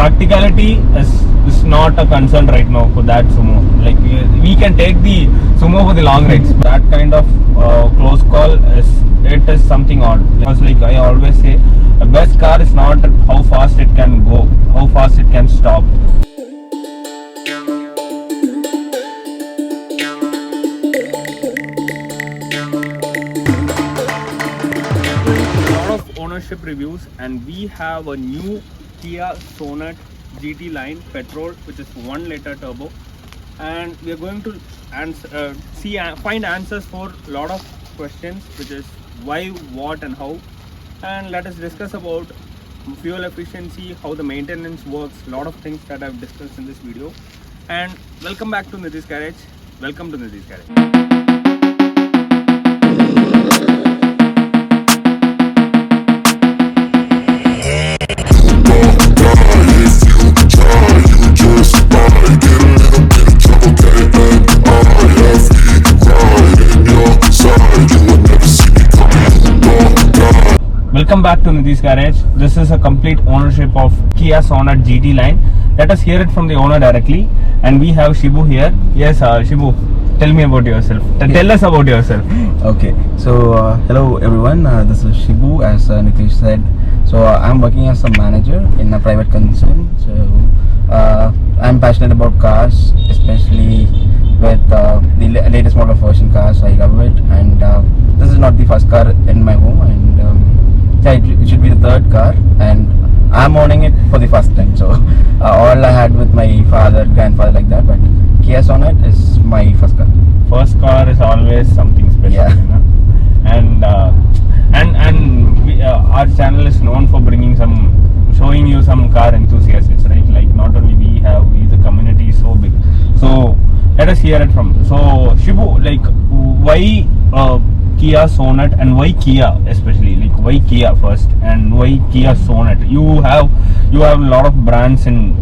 practicality is not a concern right now for that sumo. Like we can take the sumo for the long rides. That kind of close call is something odd. Because like I always say, the best car is not how fast it can go, how fast it can stop. Ownership reviews, and we have a new Kia Sonet GT line Petrol, which is 1 liter turbo, and we are going to find answers for a lot of questions, which is why, what and how, and let us discuss about fuel efficiency, how the maintenance works, a lot of things that I've discussed in this video. And welcome back to Nidhi's Garage. Welcome to Nidhi's Garage. Welcome back to Nidhi's Garage. This is a complete ownership of Kia Sonet GT line. Let us hear it from the owner directly. And we have Shibu here. Yes, Shibu, tell me about yourself. Tell us about yourself. Okay, so hello everyone. This is Shibu, as Nitish said. So I'm working as a manager in a private concern. So I'm passionate about cars, especially with the latest model version cars. I love it, and this is not the first car in my home, and it should be the third car, and I'm owning it for the first time. So all I had with my father, grandfather, like that, but Kia Sonet is my first car. First car is always something special. Yeah. You know? And we, our channel is known for showing you some car enthusiasts, right? Like not only the community is so big. So let us hear it from. So Shibu, like why Kia Sonet and why Kia especially? Like why Kia first and why Kia Sonet? You have a lot of brands in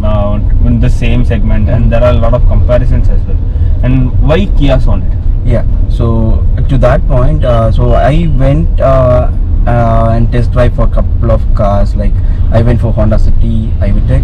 the same segment, and there are a lot of comparisons as well. And why Kia Sonet? Yeah, so to that point, so I went and test drive for a couple of cars. Like I went for Honda City, Ivitec,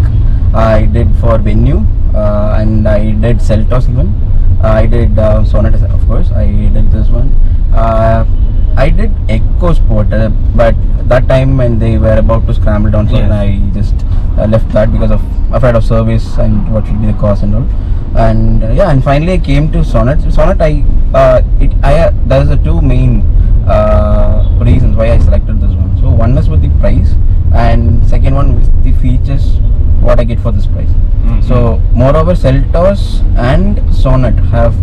I did for Venue, and I did Seltos even. I did Sonet, of course. I did this one. I did EcoSport, but that time when they were about to scramble down, so yes. I just left that because of afraid of service and what should be the cost and all. And yeah, and finally I came to Sonet. Sonet, there's two main reasons why I selected this one. So one is with the price, and second one with the features what I get for this price. Mm-hmm. So moreover, Seltos and Sonet have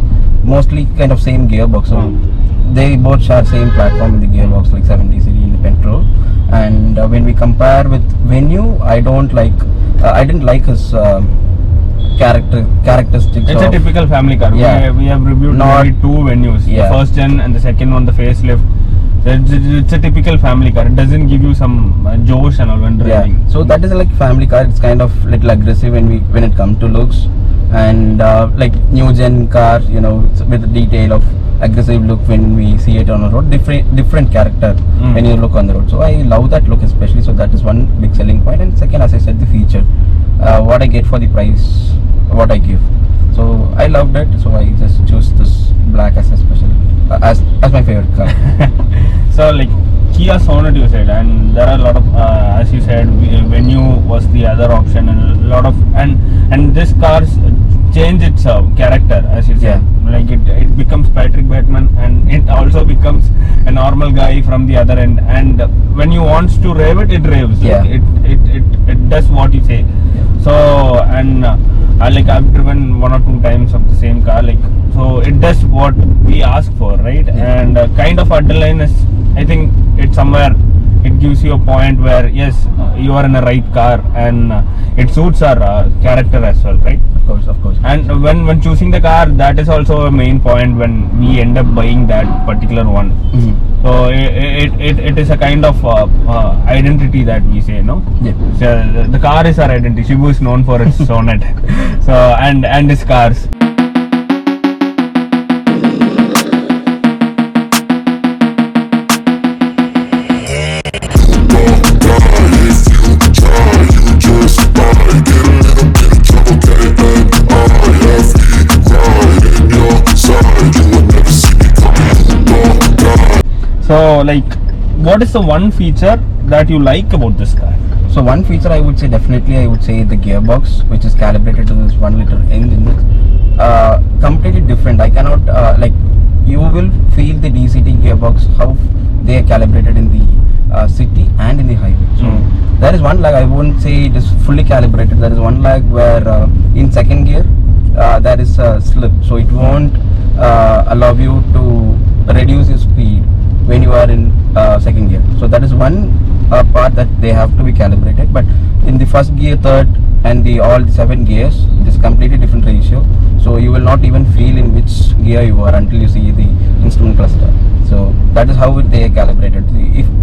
mostly kind of same gearbox. So they both share same platform in the gearbox, like 70cc in the Petrol. And when we compare with Venue, I didn't like his characteristics. It's a typical family car. Yeah, we have reviewed two Venues. Yeah. The first gen and the second one, the facelift. It's a typical family car. It doesn't give you some josh and all when driving. Yeah. So that is like family car. It's kind of little aggressive when it comes to looks, and like new gen car, with the detail of aggressive look when we see it on the road. Different character when you look on the road. So I love that look especially. So that is one big selling point. And second, as I said, the feature, what I get for the price, what I give. So I loved it. So I just choose this black as a special, as my favorite car. So like Kia Sonet you said, and there are a lot of as you said, Venue was the other option, and a lot of and this car's change its character, as you said. Yeah. Like it becomes Patrick Bateman, and it also becomes a normal guy from the other end, and when you want to rave it raves. Yeah. Like it does what you say. Yeah. So and like I've driven 1 or 2 times of the same car, like so it does what we ask for, right? Yeah. And kind of adrenaline is, I think it's somewhere it gives you a point where yes, you are in a right car, and it suits our character as well, right? Of course. And when choosing the car, that is also a main point when we end up buying that particular one. Mm-hmm. So it is a kind of identity that we say, no? Yeah. So the car is our identity. Shibu is known for its Sonet, so and its cars. If you try, you just buy, get So like, what is the one feature that you like about this car? So one feature I would say definitely I would say the gearbox, which is calibrated to this 1 liter engine. It's completely different. I cannot like you will feel the DCT gearbox how they are calibrated in the city and in the highway. So there is one lag. I won't say it is fully calibrated. There is one lag where in second gear there is a slip, so it won't allow you to reduce your speed when you are in second gear. So that is one part that they have to be calibrated. But in the first gear, third, and the all the 7 gears, it is completely different ratio. So you will not even feel in which gear you are until you see the instrument cluster. So that is how they are calibrated.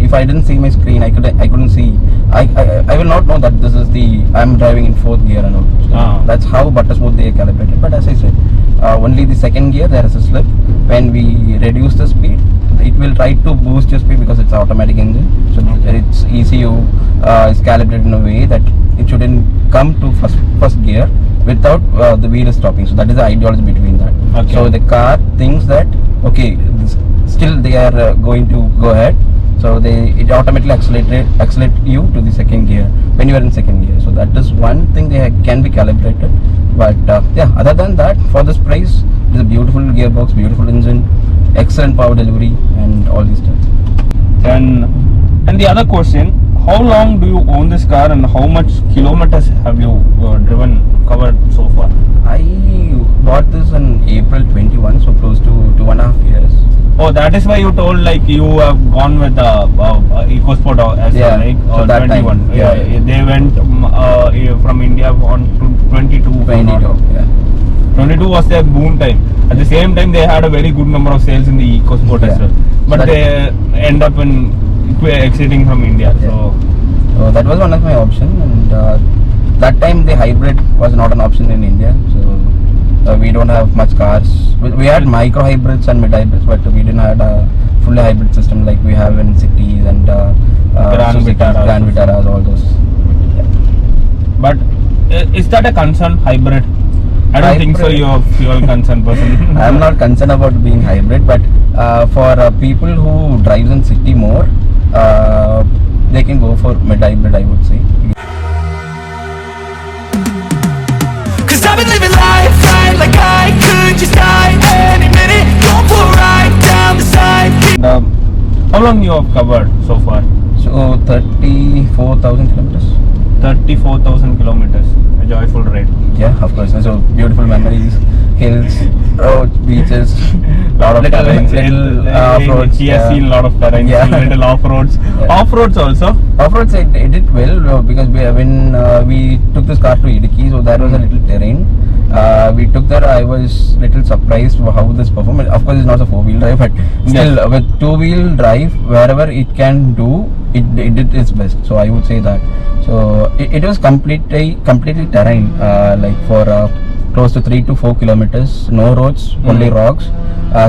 If I didn't see my screen, I couldn't see. I will not know that this is the I'm driving in 4th gear and all. So that's how butter smooth they are calibrated. But as I said, only the second gear there is a slip. When we reduce the speed, it will try to boost your speed because it's automatic engine. So its ECU is calibrated in a way that it shouldn't come to first gear without the wheel stopping. So that is the ideology between that. Okay. So the car thinks that okay, still they are going to go ahead. So it automatically accelerate you to the second gear when you are in second gear. So that is one thing they can be calibrated. But yeah, other than that, for this price, it is a beautiful gearbox, beautiful engine, excellent power delivery, and all these stuff. And the other question, how long do you own this car and how much kilometers have you covered so far? I bought this in April 21, so close to 2.5 years. Oh, that is why you told like you have gone with EcoSport as well, right? So that 21. Time, yeah. They went from India on to 22. 22, yeah. 22 was their boom time. At the same time, they had a very good number of sales in the EcoSport as well. But so they end up in exiting from India. Yeah. So that was one of my options, and that time the hybrid was not an option in India. So we don't have much cars. We had micro hybrids and mid hybrids, but we didn't have a fully hybrid system like we have in cities and Grand Vitaras, all those. Yeah. But is that a concern, hybrid? I don't think so. You're a fuel concerned person. I'm not concerned about being hybrid, but for people who drives in city more, they can go for mid hybrid, I would say. Cause I've been living life right like I could just die any minute. Don't pull right down the side. How long you have covered so far? So 34,000 kilometers. 34,000 kilometers. A joyful ride. Yeah, of course. So beautiful memories, hills, roads, beaches, lot of terrains, little off-roads. He has seen a lot of terrains, little off-roads. Yeah. Off-roads also? Off-roads it did well because when we took this car to Idiki, so there was a little terrain. We took that. I was little surprised how this performed. Of course, it's not a 4-wheel drive, but still with 2-wheel drive, wherever it can do, it did its best. So I would say that. So it was completely terrain, like for close to 3 to 4 kilometers. No roads, only rocks,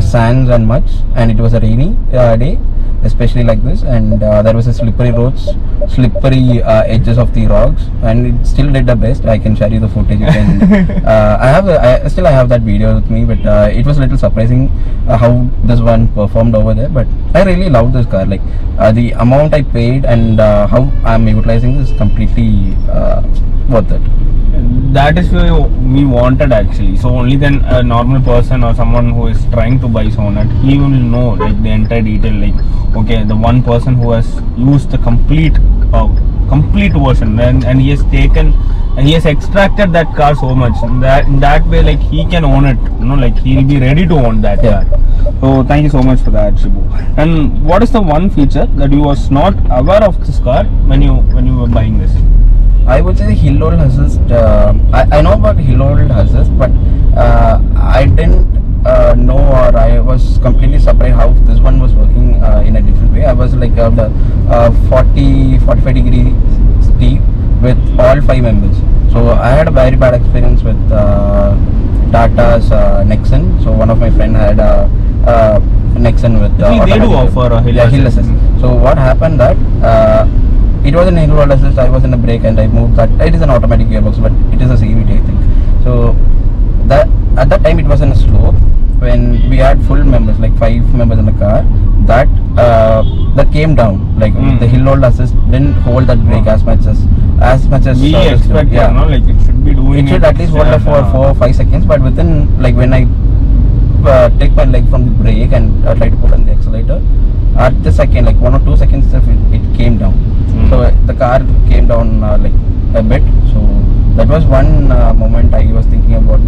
sands and muds, and it was a rainy day, especially like this, and there was a slippery roads, slippery edges of the rocks, and it still did the best. I can share you the footage. You can. I still have that video with me, but it was a little surprising how this one performed over there. But I really love this car. Like the amount I paid and how I'm utilizing this is completely worth it. That is where we wanted actually. So only then a normal person or someone who is trying to buy Sonet, he will know like the entire detail. Like okay, the one person who has used the complete version and he has extracted that car so much that way, like he can own it. You know, like he'll be ready to own that car. So thank you so much for that, Shibu. And what is the one feature that you was not aware of this car when you were buying this? I would say the hill hold assist. I know about hill hold assist, but I didn't know, or I was completely surprised how this one was working in a different way. I was like the 45 degree steep with all 5 members. So I had a very bad experience with Tata's Nexon. So one of my friend had a Nexon with they do offer a hill assist. So what happened that it was an hill hold assist. I was in a brake and I moved that. It is an automatic gearbox, but it is a CVT, I think. So that at that time it was in a slope when we had full members, like 5 members in the car. That that came down. Like the hill hold assist didn't hold that brake as much as we expect, yeah. like it should be doing It should at least hold it for 4 or 5 seconds, but within, like, when I take my leg from the brake and try to put on the accelerator, at the second, like 1 or 2 seconds, it came down. So the car came down like a bit. So that was one moment I was thinking about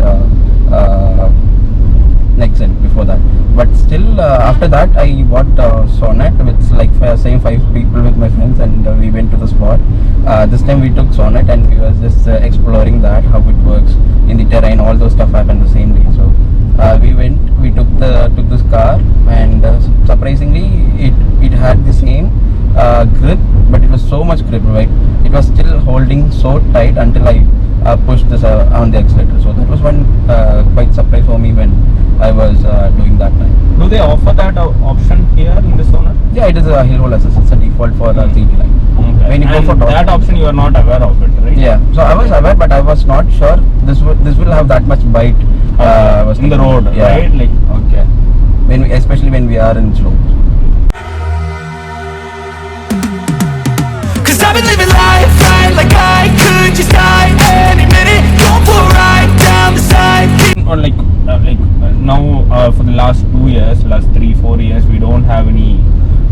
next gen before that. But still, after that, I bought Sonet with like same 5 people with my friends, and we went to the spot. This time we took Sonet and we was just exploring that, how it works in the terrain. All those stuff happened the same day. So we took this car, and surprisingly it had the same grip, but it was so much grip, right? It was still holding so tight until I pushed this on the accelerator. So that was one quite surprise for me when I was doing that time. Do they offer that option here in the Sonet? Yeah, it is a hill hold assist. It's a default for the CT line. Okay. When you go for that option, you are not aware of it, right? Yeah, so I was aware, but I was not sure this will have that much bite in the road, yeah. Right? Like, okay. Especially when we are in slow. Cause I've been living life right like I could just die any minute. Going for a ride down the side. Or now for the last 2 years, last 3-4 years, we don't have any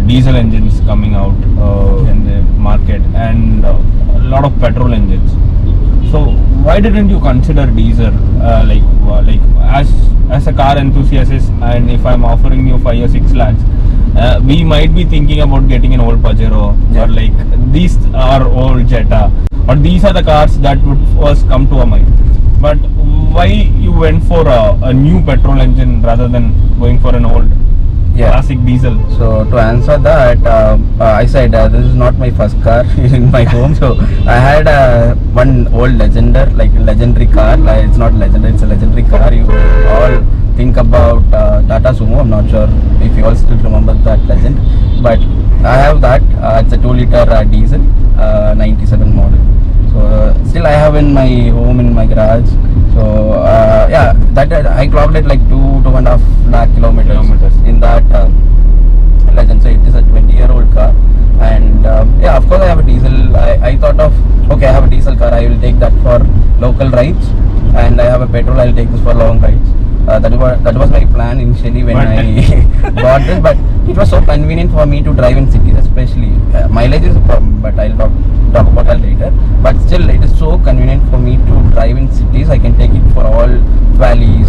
diesel engines coming out in the market, and a lot of petrol engines. So why didn't you consider diesel? As a car enthusiast, and if I'm offering you 5 or 6 lakhs, we might be thinking about getting an old Pajero, or like these are old Jetta, or these are the cars that would first come to our mind. But why you went for a new petrol engine rather than going for an old classic diesel? So to answer that, I said this is not my first car in my home. So I had one old legendary car. It's not legendary, it's a legendary car. You all think about Tata Sumo. I'm not sure if you all still remember that legend, but I have that. It's a 2-liter diesel, 97 model. So still I have in my home, in my garage. So yeah, that I clocked it like 2.5 lakh kilometers in that legend. So it is a 20-year-old car, and yeah, of course I have a diesel. I thought of, okay, I have a diesel car, I will take that for local rides, and I have a petrol, I'll take this for long rides. That was my plan initially when I bought this, but it was so convenient for me to drive in cities, especially. Mileage is a problem, but I'll talk about that later. But still, it is so convenient for me to drive in cities. I can take it for all valleys,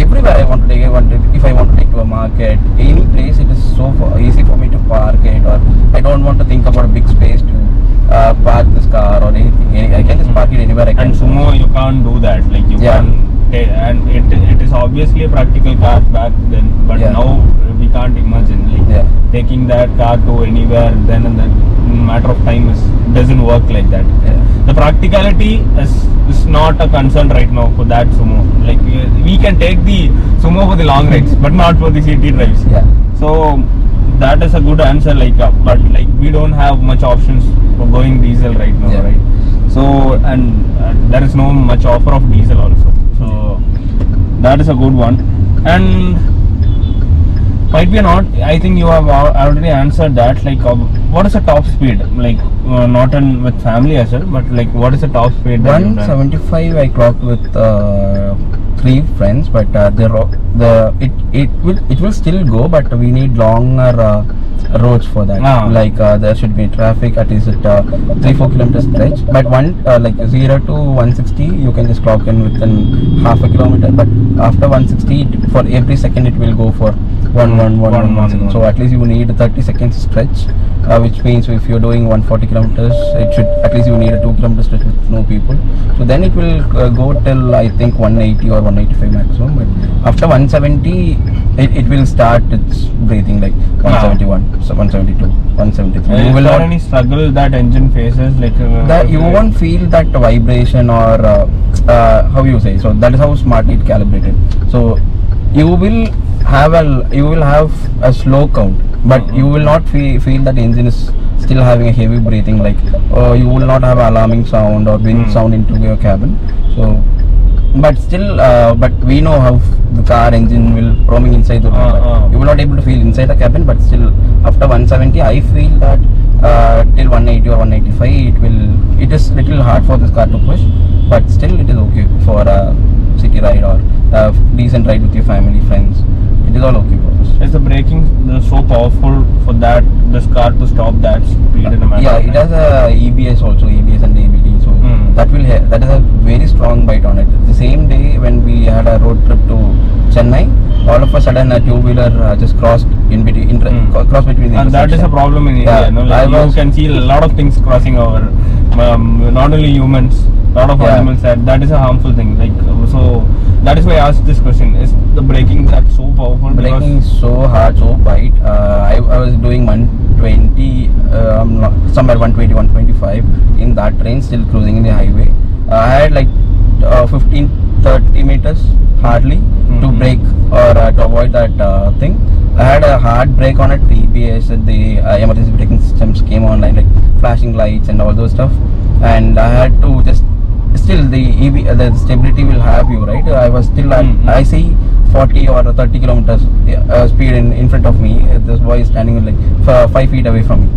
everywhere I want to take it. If I want to take to a market, any place, it is so easy for me to park it, or I don't want to think about a big space to park this car or anything. I can just park it anywhere I can. And Sumo, you can't do that. Like you can't. And it is obviously a practical car back then, but now we can't imagine taking that car to anywhere then and then in a matter of time doesn't work like that. The practicality is not a concern right now for that Sumo. Like we can take the Sumo for the long rides, but not for the city drives. So that is a good answer. But we don't have much options for going diesel right now, right? So and there is no much offer of diesel also. So that is a good one, and might be not. I think you have already answered that. What is the top speed? Not with family as well, but what is the top speed? 175 I clocked with 3 friends, but it will still go, but we need longer roads for that. There should be traffic at least at 3-4 kilometer stretch, but 0 to 160 you can just clock in within half a kilometer, but after 160 for every second it will go for 1 second. So at least you need 30 seconds stretch, which means if you're doing 140 kilometers, it should at least you need a 2 kilometer stretch with no people. So then it will go till I think 180 or 185 maximum, but after 170 it will start its breathing, like 171, so 172, 173. Is there any struggle that engine faces? That you won't feel that vibration or how you say. So that is how smart it calibrated. So you will have a slow count, but you will not feel that engine is still having a heavy breathing. You will not have alarming sound or wind sound into your cabin. So but still, but we know how the car engine will roaming inside the road. You will not able to feel inside the cabin, but still after 170, I feel that till 180 or 185, it is little hard for this car to push, but still it is okay for a city ride or a decent ride with your family, friends. It is all okay for us. Is the braking so powerful for that this car to stop that speed in a matter Yeah, of it time? has a EBS also, EBS and ABD, so that is a very strong bite on it. The same day when we had a road trip to Chennai, all of a sudden a two-wheeler just crossed in between, crossed between the And that is a intersection. problem in India. Yeah, No? Like you can see a lot of things crossing over. Not only humans, lot of animals. That is a harmful thing. Like so, that is why I asked this question: is the braking that so powerful? Braking is so hard, so bite. I was doing 120, somewhere 120, 125 in that range, still cruising in the highway. I had like 15, 30 meters hardly to brake or to avoid that thing. I had a hard brake on it. The EBS and the emergency braking systems came online, like flashing lights and all those stuff. And I had to just still the stability will have you, right? I was still I see 40 or 30 kilometers speed in front of me. This boy is standing like 5 feet away from me.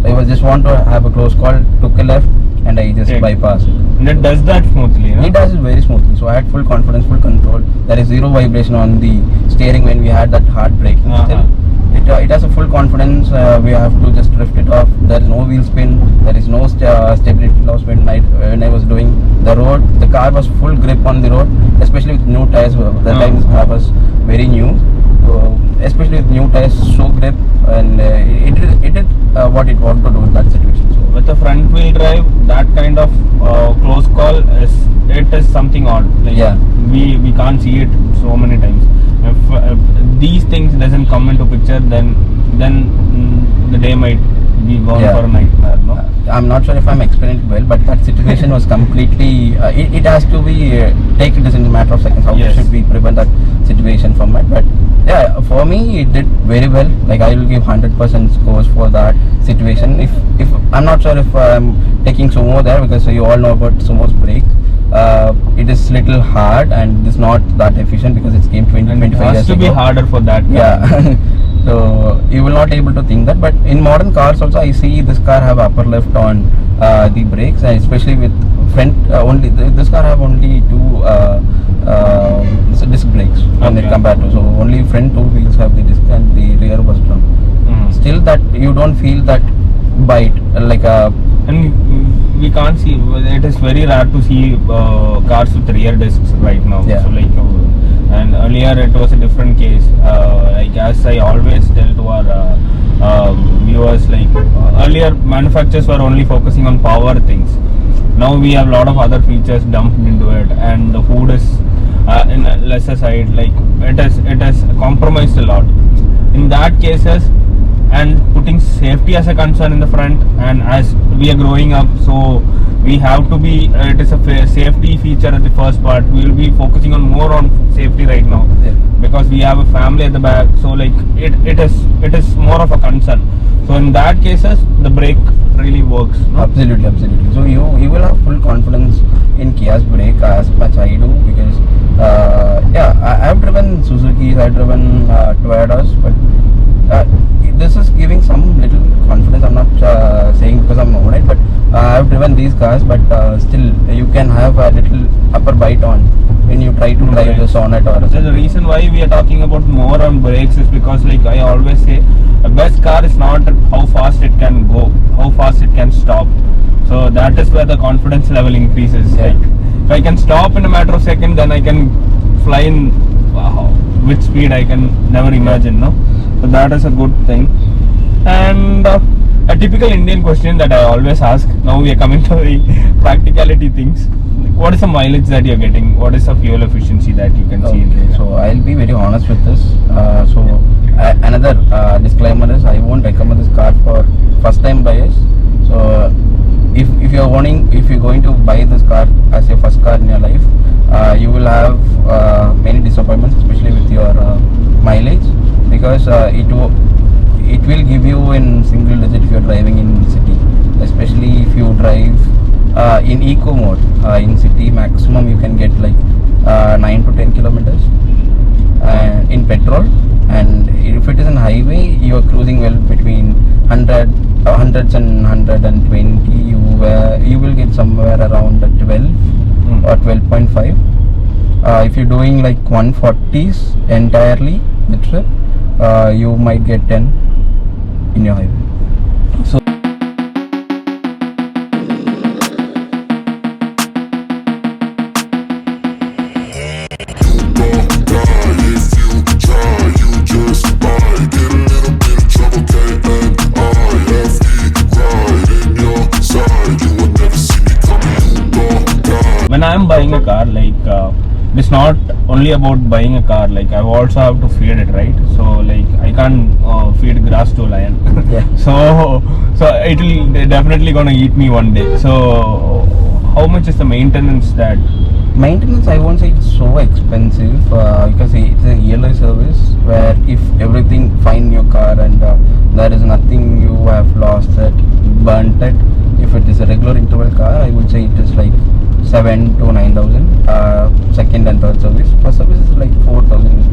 I was just want to have a close call, took a left, and I just bypassed it. And it does that smoothly. No? It does it very smoothly. So I had full confidence, full control. There is zero vibration on the steering when we had that hard braking. Still, it has a full confidence. We have to just drift it off. There is no wheel spin. There is no stability loss when I was doing the road. The car was full grip on the road, especially with new tires. The time this car was very new. Especially with new tires, so grip, and it did what it wanted to do in that situation. So with a front wheel drive, that kind of close call is something odd. Like we can't see it so many times. If these things doesn't come into picture, then the day might be gone for a nightmare. No? I'm not sure if I'm explaining it well, but that situation was completely. It has to be taken this in a matter of seconds. How should we prevent that situation from it? But yeah, for me it did very well. Like I will give 100% scores for that situation. If I'm not sure if I'm taking sumo there, because you all know about sumo's brake. It is little hard and it's not that efficient because it's came 20-25 years ago. It has to be harder for that. Yeah. So you will not able to think that, but in modern cars also I see this car have upper left on the brakes, and especially with front only this car have only two disc brakes when it compared to, so only front two wheels have the disc and the rear was drum. Still that you don't feel that bite like a. And we can't see. It is very rare to see cars with rear discs right now. So like, and earlier it was a different case. Like as I always tell to our viewers, like earlier manufacturers were only focusing on power things. Now we have a lot of other features dumped into it, and the hood is in a lesser side. Like it has compromised a lot. In that cases, and putting safety as a concern in the front, and as we are growing up, so we have to be it is a safety feature at the first part. We will be focusing on more on safety right now, because we have a family at the back, so like it is more of a concern. So in that cases the brake really works, no? Absolutely. So you will have full confidence in Kia's brake as much I do, because I have driven Suzuki's, I have driven Toyotas, but this is giving some little confidence. I'm not saying because I'm on it, but I have driven these cars, but still you can have a little upper bite on when you try to drive the Sonet or. So the reason why we are talking about more on brakes is because, like I always say, a best car is not how fast it can go, how fast it can stop. So that is where the confidence level increases. Like if I can stop in a matter of seconds, then I can fly in with speed I can never imagine. No. So that is a good thing. And a typical Indian question that I always ask, now we are coming to the practicality things. What is the mileage that you are getting? What is the fuel efficiency that you can see in this? So I'll be very honest with this. Another disclaimer is I won't recommend this car for first time buyers. So if you're going to buy this car as your first car in your life, you will have many disappointments, especially with your mileage, because it will give you in single digit if you're driving in city, especially if you drive in eco mode. In city maximum you can get like hundreds and 120, you will get somewhere around 12 or 12.5. If you're doing like 140s entirely the trip, you might get 10 in your highway. So when I'm buying a car, like it's not only about buying a car. Like I also have to feed it, right? So like I can't feed grass to a lion. yeah. So it will definitely gonna eat me one day. So how much is the maintenance that? Maintenance, I won't say it's so expensive because it's a yearly service where if everything fine in your car and there is nothing you have lost it, burnt it. If it is a regular interval car, I would say it is like 7 to 9,000. Second and third service. First service is like 4,000,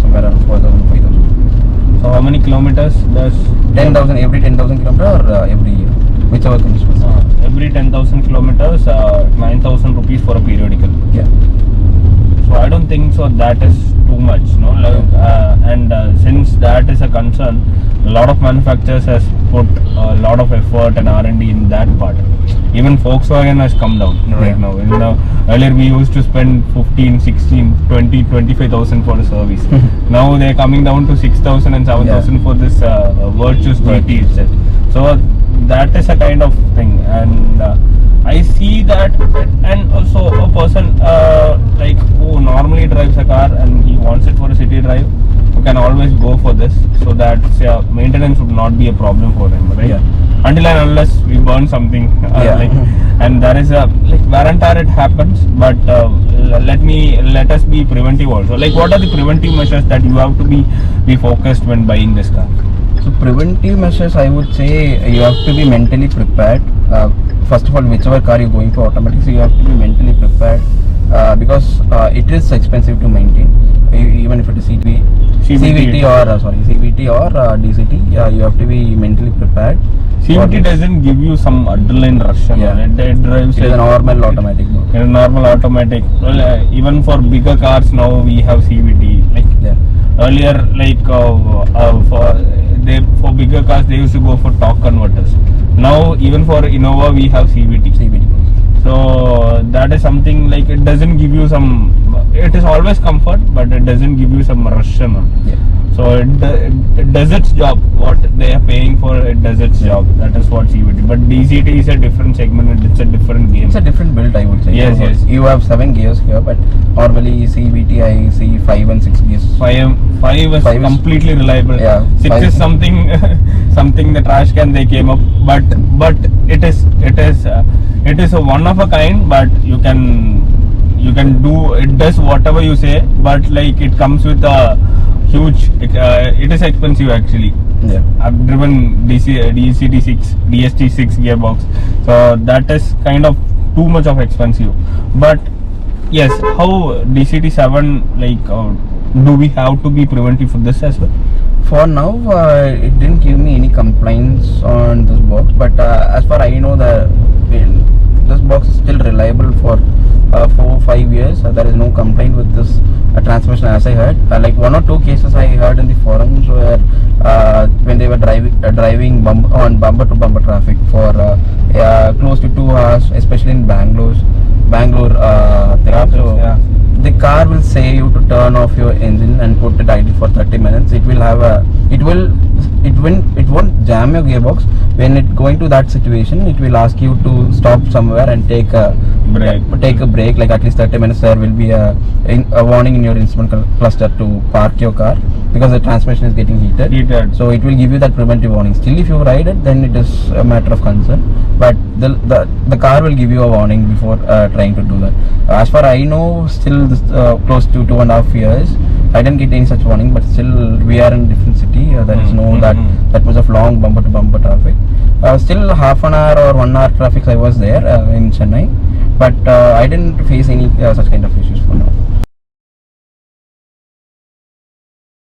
somewhere around 4,000, 5,000. So how many kilometers does? 10,000 every 10,000 kilometers or every year, whichever comes first. Every 10,000 kilometers, 9,000 rupees for a periodical. Yeah. So I don't think so that is too much, no. Like, and since that is a concern, a lot of manufacturers has put a lot of effort and R&D in that part. Even Volkswagen has come down right now. Earlier we used to spend 15, 16, 20, 25,000 for a service. Now they're coming down to 6,000 and 7,000 for this Virtus GT itself. So that is a kind of thing, and I see that. And also a person like who normally drives a car and he wants it for a city drive, you can always go for this, so that maintenance would not be a problem for him, right? Yeah. Until and unless we burn something, like, and there is a like wear and tear, it happens. But let us be preventive also. Like, what are the preventive measures that you have to be focused when buying this car? So preventive measures, I would say you have to be mentally prepared. First of all, whichever car you're going for automatic, so you have to be mentally prepared because it is expensive to maintain. Even if it is CVT or DCT, you have to be mentally prepared. CVT doesn't give you some adrenaline rush. It drives. It is a normal automatic. A normal automatic. Well, even for bigger cars now we have CVT. Like earlier, like for bigger cars they used to go for torque converters. Now even for Innova we have CVT. So that is something like it doesn't give you some. It is always comfort, but it doesn't give you some rush. So it does its job. What they are paying for, it does its job. That is what CVT. But DCT is a different segment. It's a different game. It's a different build, I would say. Yes. You have 7 gears here, but normally CVT I see 5 and 6 gears. 5 is completely reliable. 6 is something the trash can they came up. But it is a one of a kind. But you can do it. Does whatever you say. But like it comes with a huge. It is expensive actually. I've driven DST6 gearbox, so that is kind of too much of expensive. But yes, how DCT7 like do we have to be preventive for this as well? For now, it didn't give me any complaints on this box, but as far I know, this box is still reliable for 4-5 years. There is no complaint with this transmission, as I heard. Like 1 or 2 cases I heard in the forums where when they were driving on bumper to bumper traffic for close to 2 hours, especially in Bangalore. The car will say you to turn off your engine and put it idle for 30 minutes. It won't jam your gearbox. When it going to that situation, it will ask you to stop somewhere and take a break, like at least 30 minutes. There will be a warning in your instrument cluster to park your car because the transmission is getting heated. So it will give you that preventive warning. Still, if you ride it, then it is a matter of concern. But the car will give you a warning before trying to do that. As far I know, still this, close to 2.5 years, I didn't get any such warning. But still, we are in a different city. There is no that much of long bumper to bumper traffic. Still half an hour or 1 hour traffic I was there in Chennai, but I didn't face any such kind of issues.